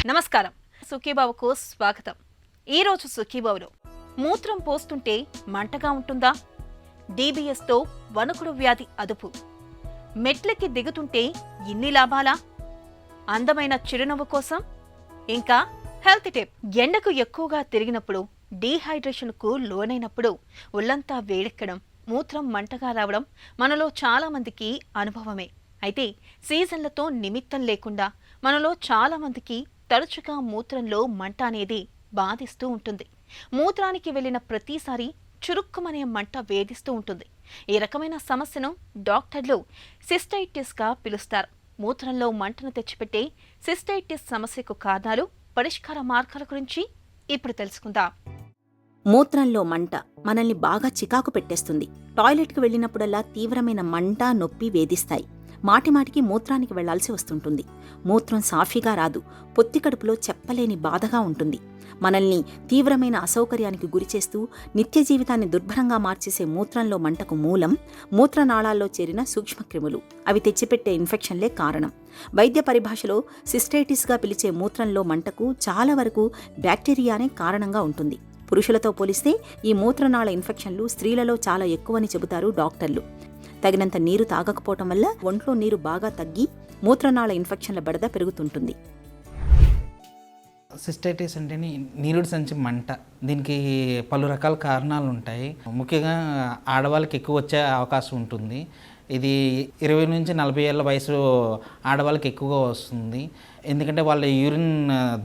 నమస్కారం, సుఖీబాబుకు స్వాగతం. ఈరోజు సుఖీబాబులో మూత్రం పోస్తుంటే మంటగా ఉంటుందా, డీబీఎస్తో వణుకుడు వ్యాధి అదుపు, మెట్లకి దిగుతుంటే ఇన్ని లాభాలా, అందమైన చిరునవ్వు కోసం, ఇంకా హెల్త్ టిప్. ఎండకు ఎక్కువగా తిరిగినప్పుడు, డీహైడ్రేషన్కు లోనైనప్పుడు ఒళ్లంతా వేడెక్కడం, మూత్రం మంటగా రావడం మనలో చాలా మందికి అనుభవమే. అయితే సీజన్లతో నిమిత్తం లేకుండా మనలో చాలా మందికి తరచుగా మూత్రంలో మంట అనేది బాధిస్తూ ఉంటుంది. మూత్రానికి వెళ్లిన ప్రతిసారి చురుక్కుమనే మంట వేధిస్తూ ఉంటుంది. ఈ రకమైన సమస్యను డాక్టర్లు సిస్టైటిస్గా పిలుస్తారు. మూత్రంలో మంటను తెచ్చిపెట్టే సిస్టైటిస్ సమస్యకు కారణాలు, పరిష్కార మార్గాల గురించి ఇప్పుడు తెలుసుకుందాం. మూత్రంలో మంట మనల్ని బాగా చికాకు పెట్టేస్తుంది. టాయిలెట్కి వెళ్ళినప్పుడల్లా తీవ్రమైన మంట, నొప్పి వేధిస్తాయి. మాటిమాటికి మూత్రానికి వెళ్లాల్సి వస్తుంటుంది. మూత్రం సాఫీగా రాదు. పొత్తి కడుపులో చెప్పలేని బాధగా ఉంటుంది. మనల్ని తీవ్రమైన అసౌకర్యానికి గురిచేస్తూ నిత్య జీవితాన్ని దుర్భరంగా మార్చేసే మూత్రంలో మంటకు మూలం మూత్రనాళాల్లో చేరిన సూక్ష్మక్రిములు. అవి తెచ్చిపెట్టే ఇన్ఫెక్షన్లే కారణం. వైద్య పరిభాషలో సిస్టైటిస్గా పిలిచే మూత్రంలో మంటకు చాలా వరకు బ్యాక్టీరియానే కారణంగా ఉంటుంది. పురుషులతో పోలిస్తే ఈ మూత్రనాళ ఇన్ఫెక్షన్లు స్త్రీలలో చాలా ఎక్కువని చెబుతారు డాక్టర్లు. తగినంత నీరు తాగకపోవటం వల్ల ఒంట్లో నీరు బాగా తగ్గి మూత్రనాళ ఇన్ఫెక్షన్ల బెడద పెరుగుతుంటుంది. సిస్టైటిస్ అంటే నీరుడు సంచి మంట. దీనికి పలు రకాల కారణాలు ఉంటాయి. ముఖ్యంగా ఆడవాళ్ళకి ఎక్కువ వచ్చే అవకాశం ఉంటుంది. ఇది 20 నుంచి 40 ఏళ్ళ వయసు ఆడవాళ్ళకి ఎక్కువగా వస్తుంది. ఎందుకంటే వాళ్ళ యూరిన్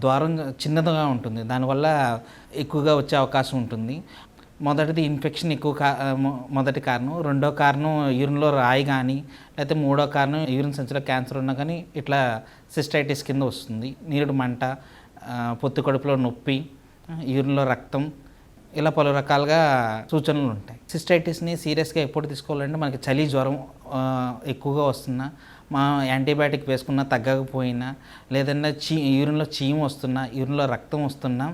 ద్వారం చిన్నదిగా ఉంటుంది. దానివల్ల ఎక్కువగా వచ్చే అవకాశం ఉంటుంది. మొదటిది ఇన్ఫెక్షన్ మొదటి కారణం. రెండో కారణం యూరిన్లో రాయి కానీ, లేకపోతే మూడో కారణం యూరిన్ సంచిలో క్యాన్సర్ ఉన్నా కానీ ఇట్లా సిస్టైటిస్ కింద వస్తుంది. నీరుడు మంట, పొత్తి కడుపులో నొప్పి, యూరిన్లో రక్తం, ఇలా పలు రకాలుగా సూచనలు ఉంటాయి. సిస్టైటిస్ని సీరియస్గా ఎప్పుడు తీసుకోవాలంటే మనకి చలి, జ్వరం ఎక్కువగా వస్తున్నా, మా యాంటీబయాటిక్ వేసుకున్నా తగ్గకపోయినా, లేదన్నా యూరిన్లో చీము వస్తున్నా, యూరిన్లో రక్తం వస్తున్నా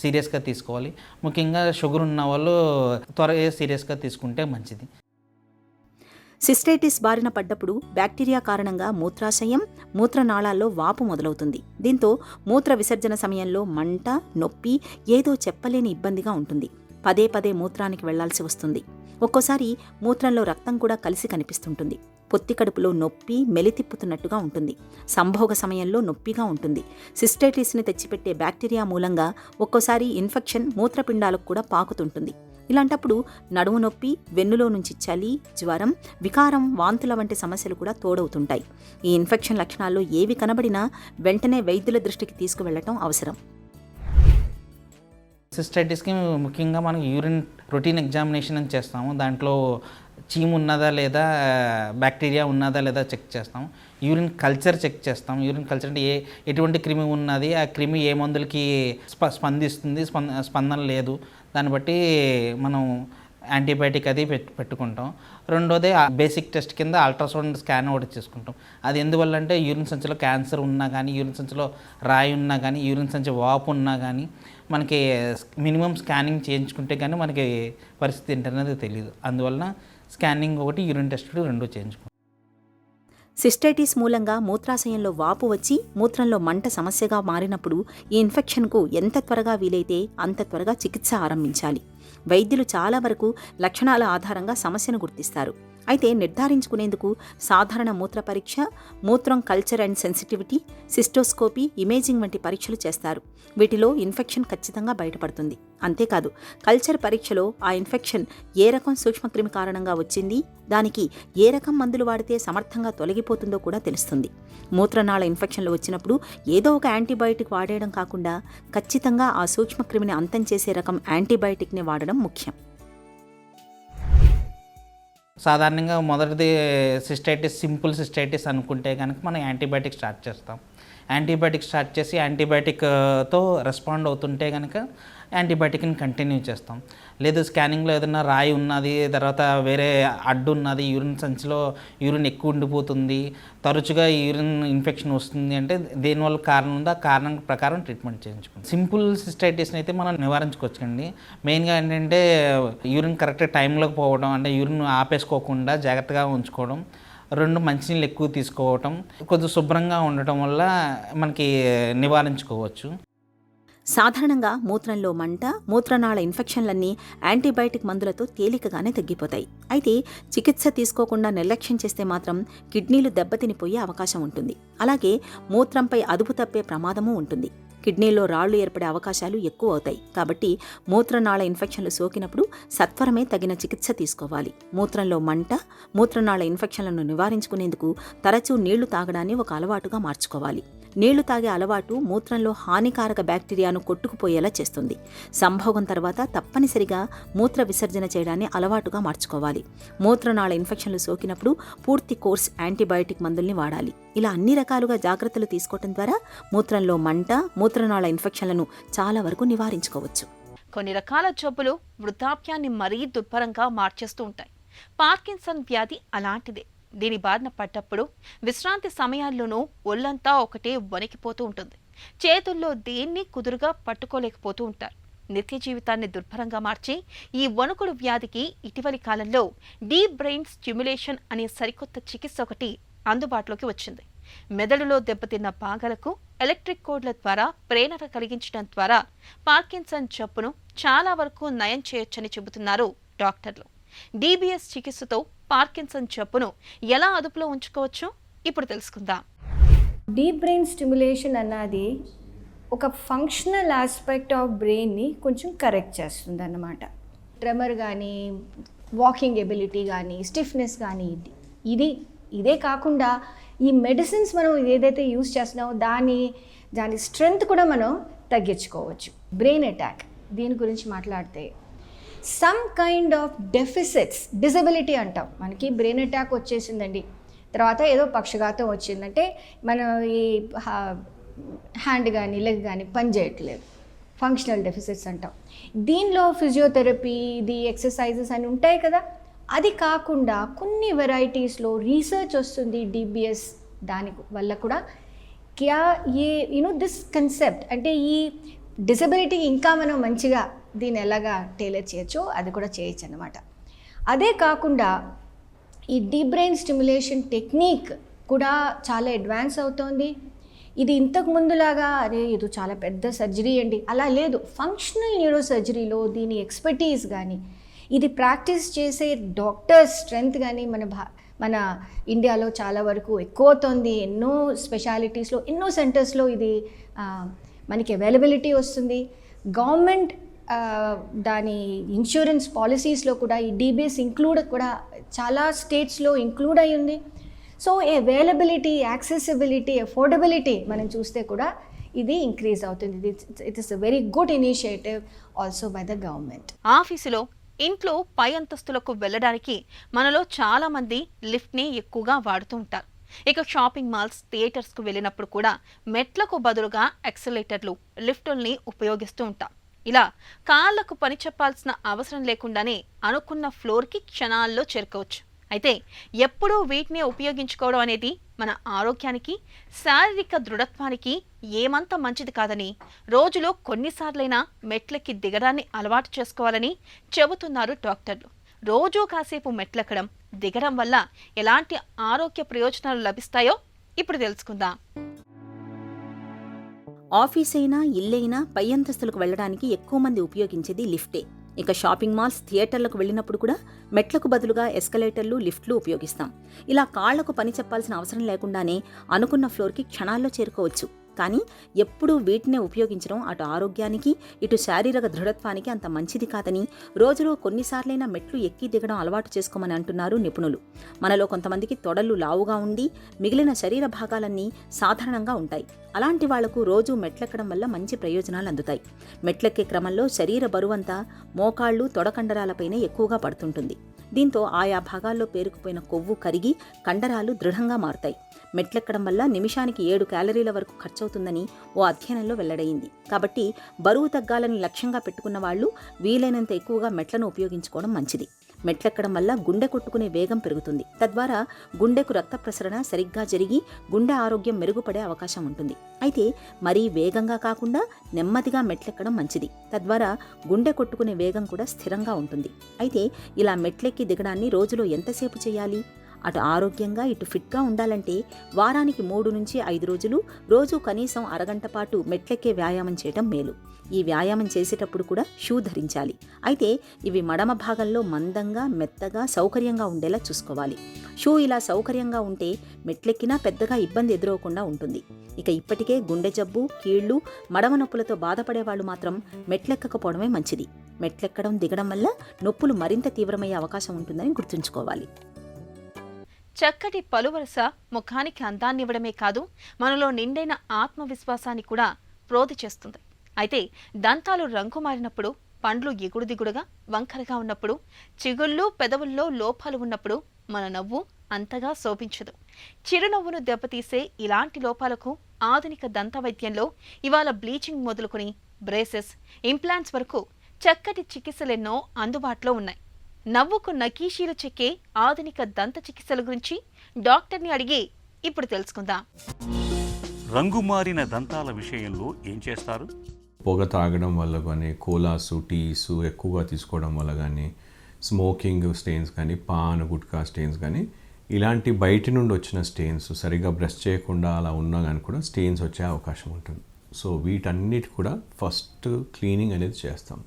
సీరియస్గా తీసుకోవాలి. ముఖ్యంగా షుగర్ ఉన్న వాళ్ళు త్వరగా సీరియస్గా తీసుకుంటే మంచిది. సిస్టైటిస్ బారిన పడ్డప్పుడు బ్యాక్టీరియా కారణంగా మూత్రాశయం, మూత్రనాళాల్లో వాపు మొదలవుతుంది. దీంతో మూత్ర విసర్జన సమయంలో మంట, నొప్పి, ఏదో చెప్పలేని ఇబ్బందిగా ఉంటుంది. పదే పదే మూత్రానికి వెళ్లాల్సి వస్తుంది. ఒక్కోసారి మూత్రంలో రక్తం కూడా కలిసి కనిపిస్తుంటుంది. పొత్తి కడుపులో నొప్పి, మెలితిప్పుతున్నట్టుగా ఉంటుంది. సంభోగ సమయంలో నొప్పిగా ఉంటుంది. సిస్టైటిస్ని తెచ్చిపెట్టే బ్యాక్టీరియా మూలంగా ఒక్కోసారి ఇన్ఫెక్షన్ మూత్రపిండాలకు కూడా పాకుతుంటుంది. ఇలాంటప్పుడు నడుము నొప్పి, వెన్నులో నుంచి చలి, జ్వరం, వికారం, వాంతుల వంటి సమస్యలు కూడా తోడవుతుంటాయి. ఈ ఇన్ఫెక్షన్ లక్షణాల్లో ఏవి కనబడినా వెంటనే వైద్యుల దృష్టికి తీసుకువెళ్లటం అవసరం. సిస్టైటిస్కి ముఖ్యంగా మనం యూరిన్ రొటీన్ ఎగ్జామినేషన్ అని చేస్తాము. దాంట్లో చీము ఉన్నదా లేదా, బ్యాక్టీరియా ఉన్నదా లేదా చెక్ చేస్తాం. యూరిన్ కల్చర్ చెక్ చేస్తాం. యూరిన్ కల్చర్ అంటే ఎటువంటి క్రిమి ఉన్నది, ఆ క్రిమి ఏ మందులకి స్పందిస్తుంది, స్పందన లేదు, దాన్ని బట్టి మనం యాంటీబయాటిక్ అది పెట్టుకుంటాం. రెండోది బేసిక్ టెస్ట్ కింద అల్ట్రాసౌండ్ స్కాన్ ఒకటి చేసుకుంటాం. అది ఎందువల్ల అంటే యూరిన్ సంచిలో క్యాన్సర్ ఉన్నా కానీ, యూరిన్ సంచిలో రాయి ఉన్నా కానీ, యూరిన్ సంచి వాపు ఉన్నా కానీ మనకి మినిమం స్కానింగ్ చేయించుకుంటే కానీ మనకి పరిస్థితి ఏంటనేది తెలియదు. అందువలన స్కానింగ్ ఒకటి, యూరిన్ టెస్ట్ రెండు చేయించుకుంటాం. సిస్టైటిస్ మూలంగా మూత్రాశయంలో వాపు వచ్చి మూత్రంలో మంట సమస్యగా మారినప్పుడు ఈ ఇన్ఫెక్షన్కు ఎంత త్వరగా వీలైతే అంత త్వరగా చికిత్స ఆరంభించాలి. వైద్యులు చాలా వరకు లక్షణాల ఆధారంగా సమస్యను గుర్తిస్తారు. అయితే నిర్ధారించుకునేందుకు సాధారణ మూత్ర పరీక్ష, మూత్రం culture and sensitivity, cystoscopy, imaging వంటి పరీక్షలు చేస్తారు. వీటిలో ఇన్ఫెక్షన్ ఖచ్చితంగా బయటపడుతుంది. అంతేకాదు, కల్చర్ పరీక్షలో ఆ ఇన్ఫెక్షన్ ఏ రకం సూక్ష్మక్రిమి కారణంగా వచ్చింది, దానికి ఏ రకం మందులు వాడితే సమర్థంగా తొలగిపోతుందో కూడా తెలుస్తుంది. మూత్రనాళ ఇన్ఫెక్షన్లు వచ్చినప్పుడు ఏదో ఒక యాంటీబయాటిక్ వాడేయడం కాకుండా ఖచ్చితంగా ఆ సూక్ష్మక్రిమిని అంతం చేసే రకం యాంటీబయాటిక్ని వాడడం ముఖ్యం. సాధారణంగా మొదటిది సిస్టైటిస్, సింపుల్ సిస్టైటిస్ అనుకుంటే కనుక మనం యాంటీబయాటిక్ స్టార్ట్ చేస్తాం. యాంటీబయాటిక్ స్టార్ట్ చేసి యాంటీబయాటిక్తో రెస్పాండ్ అవుతుంటే కనుక యాంటీబయాటిక్ని కంటిన్యూ చేస్తాం. లేదు స్కానింగ్లో ఏదైనా రాయి ఉన్నది, తర్వాత వేరే అడ్డు ఉన్నది, యూరిన్ సంచిలో యూరిన్ ఎక్కువ ఉండిపోతుంది, తరచుగా యూరిన్ ఇన్ఫెక్షన్ వస్తుంది అంటే దేనివల్ల కారణం ఉందో ఆ కారణం ప్రకారం ట్రీట్మెంట్ చేయించుకోండి. సింపుల్ సిస్టైటిస్ని అయితే మనం నివారించుకోవచ్చండి. మెయిన్గా ఏంటంటే యూరిన్ కరెక్ట్ టైంలోకి పోవడం, అంటే యూరిన్ ఆపేసుకోకుండా జాగ్రత్తగా ఉంచుకోవడం. రెండు మంచినీళ్ళు ఎక్కువ తీసుకోవటం, కొద్దిగా శుభ్రంగా ఉండటం వల్ల మనకి నివారించుకోవచ్చు. సాధారణంగా మూత్రంలో మంట, మూత్రనాళ ఇన్ఫెక్షన్లన్నీ యాంటీబయాటిక్ మందులతో తేలికగానే తగ్గిపోతాయి. అయితే చికిత్స తీసుకోకుండా నిర్లక్ష్యం చేస్తే మాత్రం కిడ్నీలు దెబ్బతినిపోయే అవకాశం ఉంటుంది. అలాగే మూత్రంపై అదుపు తప్పే ప్రమాదమూ ఉంటుంది. కిడ్నీలో రాళ్లు ఏర్పడే అవకాశాలు ఎక్కువ అవుతాయి. కాబట్టి మూత్రనాళ ఇన్ఫెక్షన్లు సోకినప్పుడు సత్వరమే తగిన చికిత్స తీసుకోవాలి. మూత్రంలో మంట, మూత్రనాళ ఇన్ఫెక్షన్లను నివారించుకునేందుకు తరచూ నీళ్లు తాగడాన్ని ఒక అలవాటుగా మార్చుకోవాలి. నీళ్లు తాగే అలవాటు మూత్రంలో హానికారక బ్యాక్టీరియాను కొట్టుకుపోయేలా చేస్తుంది. సంభోగం తర్వాత తప్పనిసరిగా మూత్ర విసర్జన చేయడాన్ని అలవాటుగా మార్చుకోవాలి. మూత్రనాళ ఇన్ఫెక్షన్లు సోకినప్పుడు పూర్తి కోర్స్ యాంటీబయాటిక్ మందుల్ని వాడాలి. ఇలా అన్ని రకాలుగా జాగ్రత్తలు తీసుకోవడం ద్వారా మూత్రంలో మంట, మూత్రనాళ ఇన్ఫెక్షన్లను చాలా వరకు నివారించుకోవచ్చు. కొన్ని రకాల జబ్బులు వృద్ధాప్యాన్ని మరీ దుర్భరంగా మార్చేస్తూ ఉంటాయి. పార్కిన్సన్ వ్యాధి అలాంటిదే. దీని బారిన పడ్డప్పుడు విశ్రాంతి సమయాల్లోనూ ఒళ్లంతా ఒకటే వణికిపోతూ ఉంటుంది. చేతుల్లో దేన్ని కుదురుగా పట్టుకోలేకపోతూ ఉంటారు. నిత్య జీవితాన్ని దుర్భరంగా మార్చి ఈ వణుకుడు వ్యాధికి ఇటీవలి కాలంలో డీప్ బ్రెయిన్ స్టిమ్యులేషన్ అనే సరికొత్త చికిత్స ఒకటి అందుబాటులోకి వచ్చింది. మెదడులో దెబ్బతిన్న భాగాలకు ఎలక్ట్రిక్ కోడ్ల ద్వారా ప్రేరణ కలిగించడం ద్వారా పార్కిన్సన్ జబ్బును చాలా వరకు నయం చేయొచ్చని చెబుతున్నారు డాక్టర్లు. డీబీఎస్ చికిత్సతో పార్కిన్సన్ జబ్బును ఎలా అదుపులో ఉంచుకోవచ్చు ఇప్పుడు తెలుసుకుందాం. డీప్ బ్రెయిన్ స్టిమ్యులేషన్ అన్నది ఒక ఫంక్షనల్ ఆస్పెక్ట్ ఆఫ్ బ్రెయిన్ని కొంచెం కరెక్ట్ చేస్తుంది అన్నమాట. ట్రెమర్ కానీ, వాకింగ్ ఎబిలిటీ కానీ, స్టిఫ్నెస్ కానీ, ఇదే కాకుండా ఈ మెడిసిన్స్ మనం ఏదైతే యూజ్ చేస్తున్నామో దాని స్ట్రెంగ్త్ కూడా మనం తగ్గించుకోవచ్చు. బ్రెయిన్ అటాక్ దీని గురించి మాట్లాడితే some kind of deficits, disability అంటాం. మనకి బ్రెయిన్ అటాక్ వచ్చేసిందండి, తర్వాత ఏదో పక్షఘాతం వచ్చిందంటే మన ఈ హ్యాండ్ కానీ లెగ్ కానీ పనిచేయట్లేదు, ఫంక్షనల్ డెఫిసిట్స్ అంటాం. దీనిలో ఫిజియోథెరపీ, ఎక్సర్సైజెస్ అని ఉంటాయి కదా. అది కాకుండా కొన్ని వెరైటీస్లో రీసెర్చ్ వస్తుంది డీబీఎస్ దాని వల్ల కూడా. దిస్ కన్సెప్ట్ అంటే ఈ డిసబిలిటీ ఇంకా మనం మంచిగా దీన్ని ఎలాగా టైలర్ చేయొచ్చో అది కూడా చేయొచ్చు అన్నమాట. అదే కాకుండా ఈ డీప్ బ్రెయిన్ స్టిమ్యులేషన్ టెక్నిక్ కూడా చాలా అడ్వాన్స్ అవుతోంది. ఇది ఇంతకు ముందులాగా ఇది చాలా పెద్ద సర్జరీ అండి అలా లేదు. ఫంక్షనల్ న్యూరో సర్జరీలో దీని ఎక్స్పర్టీస్ కానీ, ఇది ప్రాక్టీస్ చేసే డాక్టర్స్ స్ట్రెంగ్త్ కానీ మన ఇండియాలో చాలా వరకు ఎక్కువ అవుతుంది. ఎన్నో స్పెషాలిటీస్లో, ఎన్నో సెంటర్స్లో ఇది మనకి అవైలబిలిటీ వస్తుంది. గవర్నమెంట్ దాని ఇన్సూరెన్స్ పాలసీస్లో కూడా ఈ డీబీఎస్ ఇంక్లూడ్ కూడా చాలా స్టేట్స్లో ఇంక్లూడ్ అయి ఉంది. సో అవైలబిలిటీ, యాక్సెసిబిలిటీ, అఫోర్డబిలిటీ మనం చూస్తే కూడా ఇది ఇంక్రీజ్ అవుతుంది. It is a very good initiative also by the government. ఆఫీసులో, ఇంట్లో పై అంతస్తులకు వెళ్ళడానికి మనలో చాలా మంది లిఫ్ట్ని ఎక్కువగా వాడుతూ ఉంటారు. ఇక షాపింగ్ మాల్స్, థియేటర్స్కు వెళ్ళినప్పుడు కూడా మెట్లకు బదులుగా ఎక్సలేటర్లు, లిఫ్టుల్ని ఉపయోగిస్తూ ఉంటాం. ఇలా కాళ్లకు పని చెప్పాల్సిన అవసరం లేకుండానే అనుకున్న ఫ్లోర్కి క్షణాల్లో చేరుకోవచ్చు. అయితే ఎప్పుడూ వీటిని ఉపయోగించుకోవడం అనేది మన ఆరోగ్యానికి, శారీరక దృఢత్వానికి ఏమంత మంచిది కాదని, రోజులో కొన్నిసార్లైనా మెట్లెక్కి దిగడాన్ని అలవాటు చేసుకోవాలని చెబుతున్నారు డాక్టర్లు. రోజూ కాసేపు మెట్లెక్కడం, దిగడం వల్ల ఎలాంటి ఆరోగ్య ప్రయోజనాలు లభిస్తాయో ఇప్పుడు తెలుసుకుందాం. ఆఫీస్ అయినా, ఇల్లైనా పై అంతస్తులకు వెళ్ళడానికి ఎక్కువ మంది ఉపయోగించేది లిఫ్టే. ఇక షాపింగ్ మాల్స్, థియేటర్లకు వెళ్ళినప్పుడు కూడా మెట్లకు బదులుగా ఎస్కలేటర్లు, లిఫ్ట్లు ఉపయోగిస్తాం. ఇలా కాళ్లకు పని చెప్పాల్సిన అవసరం లేకుండానే అనుకున్న ఫ్లోర్కి క్షణాల్లో చేరుకోవచ్చు. కానీ ఎప్పుడూ వీటినే ఉపయోగించడం అటు ఆరోగ్యానికి, ఇటు శారీరక దృఢత్వానికి అంత మంచిది కాదని, రోజులో కొన్నిసార్లైనా మెట్లు ఎక్కి దిగడం అలవాటు చేసుకోమని అంటున్నారు నిపుణులు. మనలో కొంతమందికి తొడలు లావుగా ఉండి మిగిలిన శరీర భాగాలన్నీ సాధారణంగా ఉంటాయి. అలాంటి వాళ్లకు రోజు మెట్లెక్కడం వల్ల మంచి ప్రయోజనాలు అందుతాయి. మెట్లెక్కే క్రమంలో శరీర బరువంతా మోకాళ్ళు, తొడకండరాలపైనే ఎక్కువగా పడుతుంటుంది. దీంతో ఆయా భాగాల్లో పేరుకుపోయిన కొవ్వు కరిగి కండరాలు దృఢంగా మారుతాయి. మెట్లెక్కడం వల్ల నిమిషానికి 7 క్యాలరీల వరకు ఖర్చవుతుందని ఓ అధ్యయనంలో వెల్లడైంది. కాబట్టి బరువు తగ్గాలని లక్ష్యంగా పెట్టుకున్న వాళ్ళు వీలైనంత ఎక్కువగా మెట్లను ఉపయోగించుకోవడం మంచిది. మెట్లెక్కడం వల్ల గుండె కొట్టుకునే వేగం పెరుగుతుంది. తద్వారా గుండెకు రక్త ప్రసరణ సరిగ్గా జరిగి గుండె ఆరోగ్యం మెరుగుపడే అవకాశం ఉంటుంది. అయితే మరీ వేగంగా కాకుండా నెమ్మదిగా మెట్లెక్కడం మంచిది. తద్వారా గుండె కొట్టుకునే వేగం కూడా స్థిరంగా ఉంటుంది. అయితే ఇలా మెట్లెక్కి దిగడాన్ని రోజులో ఎంతసేపు చేయాలి? అటు ఆరోగ్యంగా ఇటు ఫిట్గా ఉండాలంటే వారానికి 3 నుంచి 5 రోజులు రోజు కనీసం అరగంట పాటు మెట్లెక్కే వ్యాయామం చేయడం మేలు. ఈ వ్యాయామం చేసేటప్పుడు కూడా షూ ధరించాలి. అయితే ఇవి మడమ భాగంలో మందంగా, మెత్తగా, సౌకర్యంగా ఉండేలా చూసుకోవాలి. షూ ఇలా సౌకర్యంగా ఉంటే మెట్లెక్కినా పెద్దగా ఇబ్బంది ఎదురవకుండా ఉంటుంది. ఇక ఇప్పటికే గుండె జబ్బు, కీళ్లు, మడమ నొప్పులతో బాధపడే వాళ్ళు మాత్రం మెట్లెక్కకపోవడమే మంచిది. మెట్లెక్కడం, దిగడం వల్ల నొప్పులు మరింత తీవ్రమయ్యే అవకాశం ఉంటుందని గుర్తుంచుకోవాలి. చక్కటి పలువరస ముఖానికి అందాన్నివ్వడమే కాదు, మనలో నిండైన ఆత్మవిశ్వాసాన్ని కూడా ప్రోధి చేస్తుంది. అయితే దంతాలు రంగు మారినప్పుడు, పండ్లు ఎగుడు దిగుడుగా వంకరగా ఉన్నప్పుడు, చిగుళ్ళు పెదవుల్లో లోపాలు ఉన్నప్పుడు మన నవ్వు అంతగా శోభించదు. చిరునవ్వును దెబ్బతీసే ఇలాంటి లోపాలకు ఆధునిక దంత వైద్యంలో ఇవాళ బ్లీచింగ్ మొదలుకొని బ్రేసెస్, ఇంప్లాంట్స్ వరకు చక్కటి చికిత్సలెన్నో అందుబాటులో ఉన్నాయి. నవ్వుకు నకీషీలు చెక్కే ఆధునిక దంత చికిత్సల గురించి డాక్టర్ని అడిగి ఇప్పుడు తెలుసుకుందాం. రంగు మారిన దంతాల విషయంలో ఏం చేస్తారు? పొగ తాగడం వల్ల కానీ, కోలాసు, టీసు ఎక్కువగా తీసుకోవడం వల్ల కానీ, స్మోకింగ్ స్టెయిన్స్ కానీ, పాన్, గుట్కా స్టెయిన్స్ కానీ, ఇలాంటి బయటి నుండి వచ్చిన స్టెయిన్స్ సరిగా బ్రష్ చేయకుండా అలా ఉన్నా కానీ కూడా స్టెయిన్స్ వచ్చే అవకాశం ఉంటుంది. సో వీటన్నిటి కూడా ఫస్ట్ క్లీనింగ్ అనేది చేస్తాం.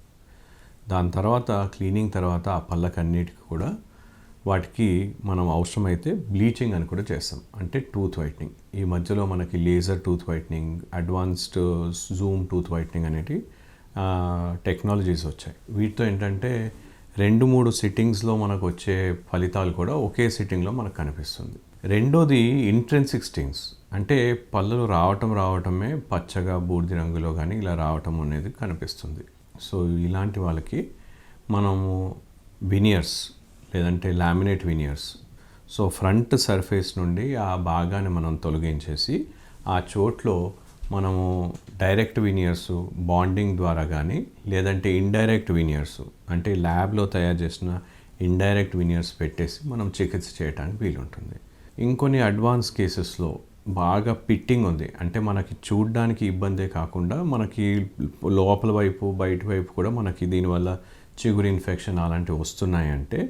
దాని తర్వాత క్లీనింగ్ తర్వాత ఆ పళ్ళకన్నిటికి కూడా వాటికి మనం అవసరమైతే బ్లీచింగ్ అని కూడా చేస్తాం, అంటే టూత్ వైట్నింగ్. ఈ మధ్యలో మనకి laser tooth whitening, advanced Zoom tooth whitening అనేటి టెక్నాలజీస్ వచ్చాయి. వీటితో ఏంటంటే 2-3 సిట్టింగ్స్లో మనకు వచ్చే ఫలితాలు కూడా ఒకే సిట్టింగ్లో మనకు కనిపిస్తుంది. రెండోది ఇంట్రెన్సిక్ స్టెయిన్స్, అంటే పళ్ళు రావటమే పచ్చగా బూడిద రంగులో కానీ ఇలా రావటం అనేది కనిపిస్తుంది. సో ఇలాంటి వాళ్ళకి మనము వినియర్స్ లేదంటే laminate veneers, so front surface నుండి ఆ భాగాన్ని మనం తొలగించేసి ఆ చోట్లో మనము డైరెక్ట్ వినియర్స్ బాండింగ్ ద్వారా కానీ, లేదంటే ఇండైరెక్ట్ వినియర్స్ అంటే ల్యాబ్లో తయారు చేసిన ఇండైరెక్ట్ వినియర్స్ పెట్టేసి మనం చికిత్స చేయడానికి వీలుంటుంది. ఇంకొన్ని అడ్వాన్స్ కేసెస్లో బాగా పిట్టింగ్ ఉంది, అంటే మనకి చూడడానికి ఇబ్బందే కాకుండా మనకి లోపల వైపు బయట వైపు కూడా మనకి దీనివల్ల చిగురు ఇన్ఫెక్షన్ అలాంటివి వస్తున్నాయంటే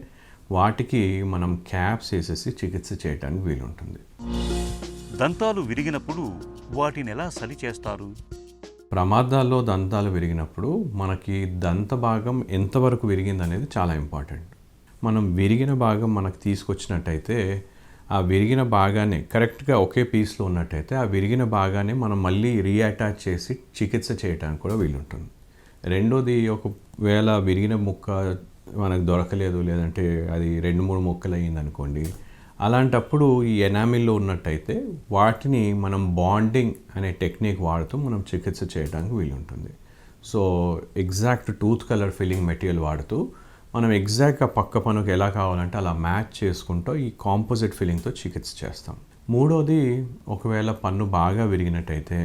వాటికి మనం క్యాప్స్ వేసేసి చికిత్స చేయడానికి వీలుంటుంది. దంతాలు విరిగినప్పుడు వాటిని ఎలా సరి చేస్తారు? ప్రమాదాల్లో దంతాలు విరిగినప్పుడు మనకి దంత భాగం ఎంతవరకు విరిగింది అనేది చాలా ఇంపార్టెంట్. మనం విరిగిన భాగం మనకు తీసుకొచ్చినట్టయితే ఆ విరిగిన భాగాన్ని కరెక్ట్గా ఒకే పీస్లో ఉన్నట్టయితే ఆ విరిగిన భాగాన్ని మనం మళ్ళీ రీఅటాచ్ చేసి చికిత్స చేయడానికి కూడా వీలుంటుంది. రెండోది, ఒకవేళ విరిగిన ముక్క మనకు దొరకలేదు, లేదంటే అది 2-3 ముక్కలు అయ్యింది అనుకోండి, అలాంటప్పుడు ఈ ఎనామిల్లో ఉన్నట్టయితే వాటిని మనం బాండింగ్ అనే టెక్నిక్ వాడుతూ మనం చికిత్స చేయడానికి వీలుంటుంది. So exact tooth colour filling material వాడుతూ మనం ఎగ్జాక్ట్గా పక్క పనుకు ఎలా కావాలంటే అలా మ్యాచ్ చేసుకుంటూ ఈ కాంపోజిట్ ఫిల్లింగ్తో చికిత్స చేస్తాం. మూడోది, ఒకవేళ పన్ను బాగా విరిగినట్టయితే,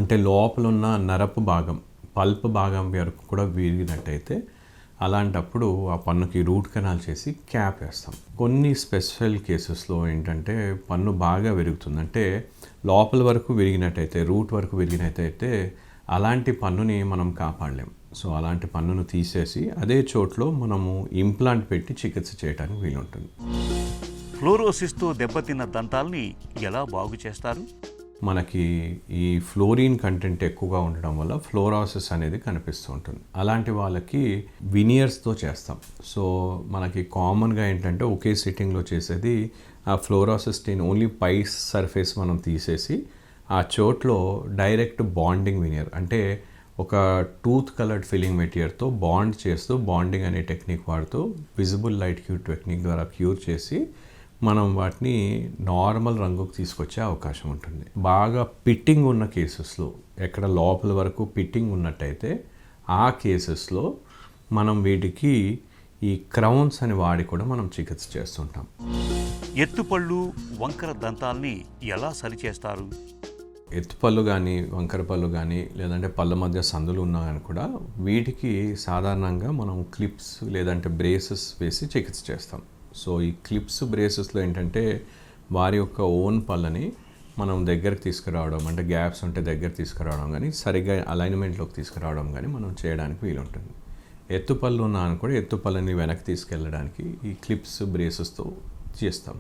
అంటే లోపల ఉన్న నరపు భాగం, పల్ప్ భాగం వరకు కూడా విరిగినట్టయితే అలాంటప్పుడు ఆ పన్నుకి రూట్ కెనాల్ చేసి క్యాప్ వేస్తాం. కొన్ని స్పెషల్ కేసెస్లో ఏంటంటే పన్ను బాగా విరుగుతుంది, అంటే లోపల వరకు విరిగినట్టయితే, రూట్ వరకు విరిగినట్టయితే అలాంటి పన్నుని మనం కాపాడలేం. సో అలాంటి పన్నును తీసేసి అదే చోట్లో మనము ఇంప్లాంట్ పెట్టి చికిత్స చేయడానికి వీలుంటుంది. ఫ్లోరోసిస్తో దెబ్బతిన్న దంతాల్ని ఎలా బాగు చేస్తారు? మనకి ఈ ఫ్లోరిన్ కంటెంట్ ఎక్కువగా ఉండడం వల్ల ఫ్లోరోసిస్ అనేది కనిపిస్తూ ఉంటుంది. అలాంటి వాళ్ళకి వినియర్స్తో చేస్తాం. సో మనకి కామన్గా ఏంటంటే ఒకే సిట్టింగ్లో చేసేది ఆ ఫ్లోరోసిస్ స్టెయిన్ ఓన్లీ పై సర్ఫేస్ మనం తీసేసి ఆ చోట్లో డైరెక్ట్ బాండింగ్ వినియర్, అంటే ఒక టూత్ కలర్డ్ ఫిల్లింగ్ మెటీరియల్తో బాండ్ చేస్తూ, బాండింగ్ అనే టెక్నిక్ వాడుతూ విజిబుల్ లైట్ క్యూర్ టెక్నిక్ ద్వారా క్యూర్ చేసి మనం వాటిని నార్మల్ రంగుకు తీసుకొచ్చే అవకాశం ఉంటుంది. బాగా పిట్టింగ్ ఉన్న కేసెస్లో, ఎక్కడ లోపల వరకు పిట్టింగ్ ఉన్నట్టయితే ఆ కేసెస్లో మనం వీటికి ఈ క్రౌన్స్ అని వాడి కూడా మనం చికిత్స చేస్తుంటాం. ఎత్తుపళ్ళు, వంకర దంతాల్ని ఎలా సరిచేస్తారు? ఎత్తుపళ్ళు కానీ, వంకర పళ్ళు కానీ, లేదంటే పళ్ళ మధ్య సందులు ఉన్నా కానీ కూడా వీటికి సాధారణంగా మనం క్లిప్స్ లేదంటే బ్రేసెస్ వేసి చికిత్స చేస్తాం. సో ఈ క్లిప్స్, బ్రేసెస్లో ఏంటంటే వారి యొక్క ఓన్ పళ్ళని మనం దగ్గరికి తీసుకురావడం, అంటే గ్యాప్స్ ఉంటే దగ్గర తీసుకురావడం కానీ, సరిగ్గా అలైన్మెంట్లోకి తీసుకురావడం కానీ మనం చేయడానికి వీలుంటుంది. ఎత్తుపళ్ళు ఉన్నా కూడా ఎత్తుపళ్ళని వెనక్కి తీసుకెళ్ళడానికి ఈ క్లిప్స్, బ్రేసెస్తో చేస్తాం.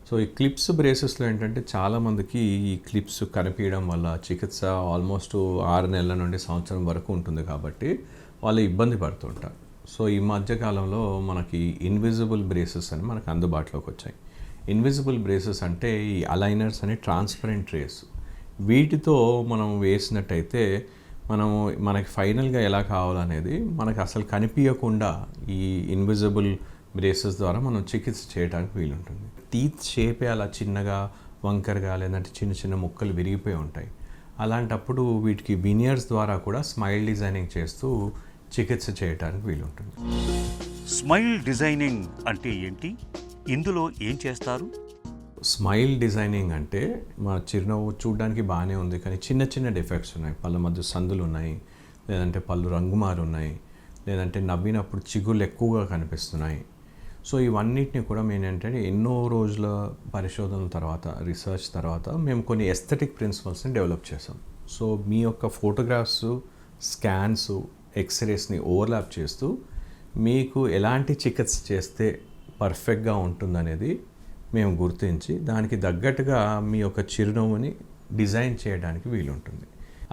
సో ఈ క్లిప్స్ బ్రేసెస్లో ఏంటంటే చాలామందికి ఈ క్లిప్స్ కనిపించడం వల్ల చికిత్స ఆల్మోస్ట్ 6 నెలల నుండి సంవత్సరం వరకు ఉంటుంది కాబట్టి వాళ్ళు ఇబ్బంది పడుతుంటారు. సో ఈ మధ్యకాలంలో మనకి ఇన్విజిబుల్ బ్రేసెస్ అని మనకు అందుబాటులోకి వచ్చాయి. ఇన్విజిబుల్ బ్రేసెస్ అంటే ఈ అలైనర్స్ అని ట్రాన్స్పరెంట్ రేస్, వీటితో మనం వేసినట్టయితే మనకి ఫైనల్గా ఎలా కావాలనేది మనకు అసలు కనిపించకుండా ఈ ఇన్విజిబుల్ బ్రేసెస్ ద్వారా మనం చికిత్స చేయడానికి వీలుంటుంది. టీత్ షేపే అలా చిన్నగా వంకరగా లేదంటే చిన్న చిన్న ముక్కలు విరిగిపోయి ఉంటాయి. అలాంటప్పుడు వీటికి వినియర్స్ ద్వారా కూడా స్మైల్ డిజైనింగ్ చేస్తూ చికిత్స చేయడానికి వీలుంటుంది. స్మైల్ డిజైనింగ్ అంటే ఏంటి? ఇందులో ఏం చేస్తారు? స్మైల్ డిజైనింగ్ అంటే మా చిరునవ్వు చూడడానికి బాగానే ఉంది, కానీ చిన్న చిన్న డిఫెక్ట్స్ ఉన్నాయి. పళ్ళ మధ్య సందులు ఉన్నాయి, లేదంటే పళ్ళు రంగుమారు ఉన్నాయి, లేదంటే నవ్వినప్పుడు చిగుళ్ళు ఎక్కువగా కనిపిస్తున్నాయి. సో ఇవన్నిటిని కూడా మేము ఏంటంటే ఎన్నో రోజుల పరిశోధనల తర్వాత, రీసెర్చ్ తర్వాత మేము కొన్ని ఎస్థెటిక్ ప్రిన్సిపల్స్ని డెవలప్ చేసాం. సో మీ యొక్క ఫోటోగ్రాఫ్స్, స్కాన్స్, ఎక్స్రేస్ని ఓవర్లాప్ చేస్తూ మీకు ఎలాంటి చికిత్స చేస్తే పర్ఫెక్ట్గా ఉంటుందనేది మేము గుర్తించి దానికి తగ్గట్టుగా మీ యొక్క చిరునవ్వుని డిజైన్ చేయడానికి వీలుంటుంది.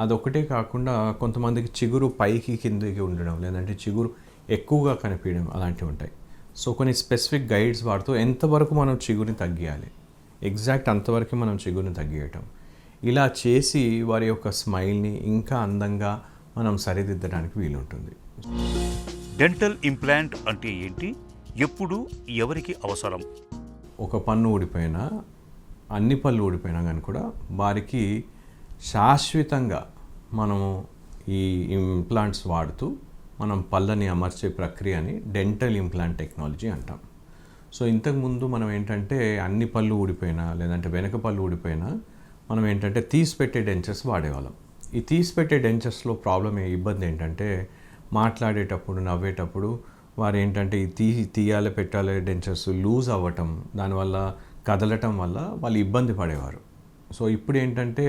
అదొకటే కాకుండా కొంతమందికి చిగురు పైకి కిందికి ఉండడం, లేదంటే చిగురు ఎక్కువగా కనిపించడం అలాంటివి ఉంటాయి. సో కొన్ని స్పెసిఫిక్ గైడ్స్ వాడుతూ ఎంతవరకు మనం చిగురిని తగ్గియాలి, ఎగ్జాక్ట్ అంతవరకు మనం చిగురిని తగ్గియటం, ఇలా చేసి వారి యొక్క స్మైల్ని ఇంకా అందంగా మనం సరిదిద్దడానికి వీలుంటుంది. డెంటల్ ఇంప్లాంట్ అంటే ఏంటి? ఎప్పుడు, ఎవరికి అవసరం? ఒక పన్ను ఊడిపోయినా, అన్ని పళ్ళు ఊడిపోయినా కానీ కూడా వారికి శాశ్వతంగా మనము ఈ ఇంప్లాంట్స్ వాడుతూ మనం పళ్ళని అమర్చే ప్రక్రియని డెంటల్ ఇంప్లాంట్ టెక్నాలజీ అంటాం. సో ఇంతకుముందు మనం ఏంటంటే అన్ని పళ్ళు ఊడిపోయినా లేదంటే వెనక పళ్ళు ఊడిపోయినా మనం ఏంటంటే తీసిపెట్టే డెంచర్స్ వాడేవాళ్ళం. ఈ తీసిపెట్టే డెంచర్స్లో ఇబ్బంది ఏంటంటే మాట్లాడేటప్పుడు, నవ్వేటప్పుడు వారు ఏంటంటే ఈ తీయాలి పెట్టాలి డెంచర్స్ లూజ్ అవ్వటం, దానివల్ల కదలటం వల్ల వాళ్ళు ఇబ్బంది పడేవారు. సో ఇప్పుడు ఏంటంటే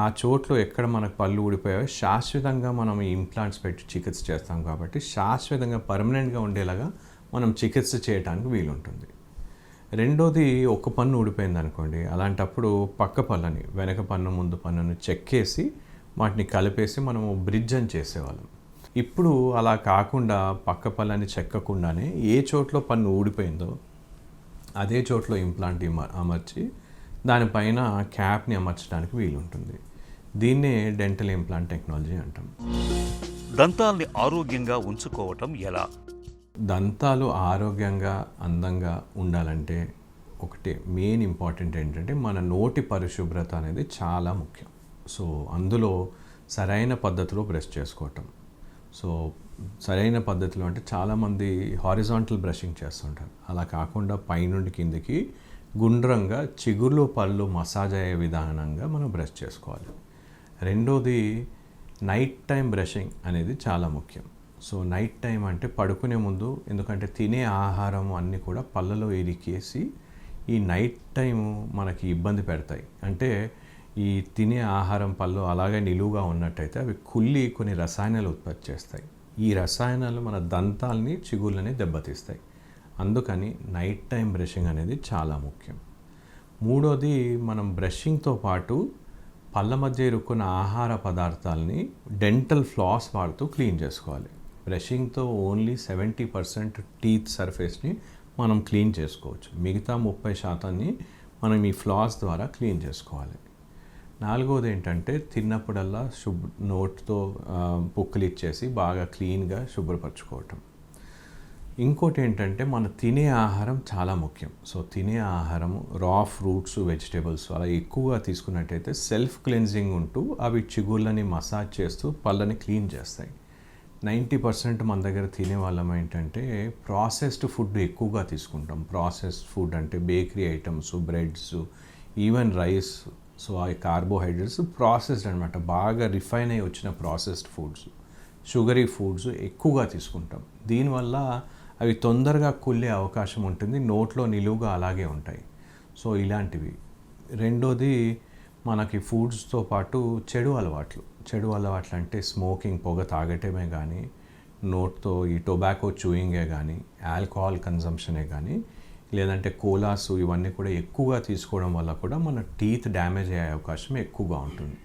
ఆ చోట్లో ఎక్కడ మనకు పళ్ళు ఊడిపోయాయో శాశ్వతంగా మనం ఈ ఇంప్లాంట్స్ పెట్టి చికిత్స చేస్తాం కాబట్టి శాశ్వతంగా పర్మనెంట్గా ఉండేలాగా మనం చికిత్స చేయడానికి వీలుంటుంది. రెండోది, ఒక పన్ను ఊడిపోయింది అనుకోండి, అలాంటప్పుడు పక్క పళ్ళని, వెనక పన్ను ముందు పన్నుని చెక్కేసి వాటిని కలిపేసి మనము బ్రిడ్జ్ అని చేసేవాళ్ళం. ఇప్పుడు అలా కాకుండా పక్క పళ్ళని చెక్కకుండానే ఏ చోట్లో పన్ను ఊడిపోయిందో అదే చోట్లో ఇంప్లాంట్ అమర్చి దానిపైన క్యాప్ని అమర్చడానికి వీలుంటుంది. దీన్నే డెంటల్ ఇంప్లాంట్ టెక్నాలజీ అంటాం. దంతాల్ని ఆరోగ్యంగా ఉంచుకోవటం ఎలా? దంతాలు ఆరోగ్యంగా అందంగా ఉండాలంటే ఒకటి మెయిన్ ఇంపార్టెంట్ ఏంటంటే మన నోటి పరిశుభ్రత అనేది చాలా ముఖ్యం. సో అందులో సరైన పద్ధతిలో బ్రష్ చేసుకోవటం. సో సరైన పద్ధతిలో అంటే చాలామంది హారిజాంటల్ బ్రషింగ్ చేస్తుంటారు. అలా కాకుండా పైనుండి కిందికి గుండ్రంగా చిగుర్లు పళ్ళు మసాజ్ అయ్యే విధానంగా మనం బ్రష్ చేసుకోవాలి. రెండోది, నైట్ టైం బ్రషింగ్ అనేది చాలా ముఖ్యం. సో నైట్ టైం అంటే పడుకునే ముందు, ఎందుకంటే తినే ఆహారం అన్నీ కూడా పళ్ళలో ఇరికేసి ఈ నైట్ టైము మనకి ఇబ్బంది పెడతాయి. అంటే ఈ తినే ఆహారం పళ్ళు అలాగే నిలువుగా ఉన్నట్టయితే అవి కుళ్ళి కొన్ని రసాయనాలు ఉత్పత్తి చేస్తాయి. ఈ రసాయనాలు మన దంతాల్ని, చిగుళ్ళని దెబ్బతీస్తాయి. అందుకని నైట్ టైం బ్రషింగ్ అనేది చాలా ముఖ్యం. మూడోది, మనం బ్రషింగ్తో పాటు పళ్ళ మధ్య ఇరుక్కున్న ఆహార పదార్థాలని డెంటల్ ఫ్లాస్ వాడుతూ క్లీన్ చేసుకోవాలి. బ్రషింగ్తో ఓన్లీ 70% టీత్ సర్ఫేస్ని మనం క్లీన్ చేసుకోవచ్చు. మిగతా 30% మనం ఈ ఫ్లాస్ ద్వారా క్లీన్ చేసుకోవాలి. నాలుగోది ఏంటంటే తిన్నప్పుడల్లా నోట్తో పుక్కులు ఇచ్చేసి బాగా క్లీన్గా శుభ్రపరచుకోవటం. ఇంకోటి ఏంటంటే మన తినే ఆహారం చాలా ముఖ్యం. సో తినే ఆహారం రా ఫ్రూట్స్, వెజిటేబుల్స్ అలా ఎక్కువగా తీసుకున్నట్టయితే సెల్ఫ్ క్లెన్జింగ్ ఉంటూ అవి చిగుళ్ళని మసాజ్ చేస్తూ పళ్ళని క్లీన్ చేస్తాయి. 90% మన దగ్గర తినే వాళ్ళం ఏంటంటే ప్రాసెస్డ్ ఫుడ్ ఎక్కువగా తీసుకుంటాం. ప్రాసెస్డ్ ఫుడ్ అంటే bakery items, breads, even rice. So ఆ కార్బోహైడ్రేట్స్ ప్రాసెస్డ్ అనమాట, బాగా రిఫైన్ అయ్యి వచ్చిన ప్రాసెస్డ్ ఫుడ్స్, షుగరీ ఫుడ్స్ ఎక్కువగా తీసుకుంటాం. దీనివల్ల అవి తొందరగా కుళ్ళే అవకాశం ఉంటుంది, నోట్లో నిలువుగా అలాగే ఉంటాయి. సో ఇలాంటివి. రెండోది, మనకి ఫుడ్స్తో పాటు చెడు అలవాట్లు అంటే స్మోకింగ్, పొగ తాగటమే కానీ, నోట్తో ఈ టొబాకో చూయింగే కానీ, ఆల్కహాల్ కన్జంప్షనే కానీ, లేదంటే కోలాసు ఇవన్నీ కూడా ఎక్కువగా తీసుకోవడం వల్ల కూడా మన టీత్ డ్యామేజ్ అయ్యే అవకాశం ఎక్కువగా ఉంటుంది.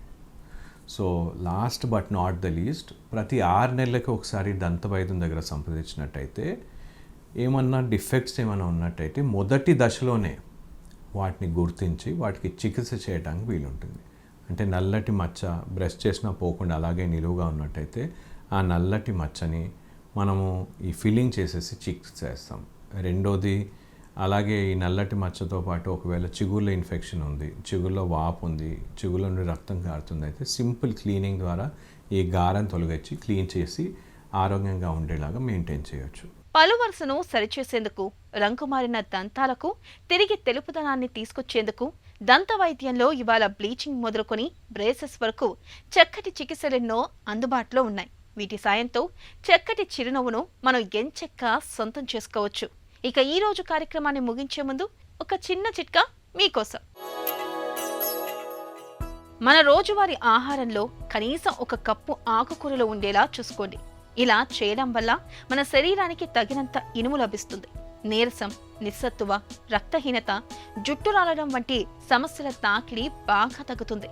So last but not the least, ప్రతి 6 నెలలకి ఒకసారి దంత వైద్యం దగ్గర సంప్రదించినట్టయితే ఏమన్నా డిఫెక్ట్స్ ఏమైనా ఉన్నట్టయితే మొదటి దశలోనే వాటిని గుర్తించి వాటికి చికిత్స చేయడానికి వీలుంటుంది. అంటే నల్లటి మచ్చ బ్రష్ చేసినా పోకుండా అలాగే నిలువుగా ఉన్నట్టయితే ఆ నల్లటి మచ్చని మనము ఈ ఫిల్లింగ్ చేసేసి చికిత్స చేస్తాం. రెండోది, అలాగే ఈ నల్లటి మచ్చతో పాటు ఒకవేళ చిగుళ్ళ ఇన్ఫెక్షన్ ఉంది, చిగుళ్ళలో వాపు ఉంది, చిగుళ్ళ నుండి రక్తం కారుతుంది, అయితే సింపుల్ క్లీనింగ్ ద్వారా ఈ గారం తొలగించి క్లీన్ చేసి ఆరోగ్యంగా ఉండేలాగా మెయింటైన్ చేయొచ్చు. పలు వరుసను సరిచేసేందుకు, రంగు మారిన దంతాలకు తిరిగి తెలుపుదనాన్ని తీసుకొచ్చేందుకు దంత వైద్యంలో ఇవాళ బ్లీచింగ్ మొదలుకొని బ్రేసెస్ వరకు చక్కటి చికిత్సలెన్నో అందుబాటులో ఉన్నాయి. వీటి సాయంతో చక్కటి చిరునవ్వును మనం ఎంచక్కా సొంతం చేసుకోవచ్చు. ఇక ఈ రోజు కార్యక్రమాన్ని ముగించే ముందు ఒక చిన్న చిట్కా మీకోసం. మన రోజువారీ ఆహారంలో కనీసం 1 కప్పు ఆకుకూరలు ఉండేలా చూసుకోండి. ఇలా చేయడం వల్ల మన శరీరానికి తగినంత ఇనుము లభిస్తుంది. నీరసం, నిస్సత్తువ, రక్తహీనత, జుట్టు రాలడం వంటి సమస్యల తాకిడి బాగా తగ్గుతుంది.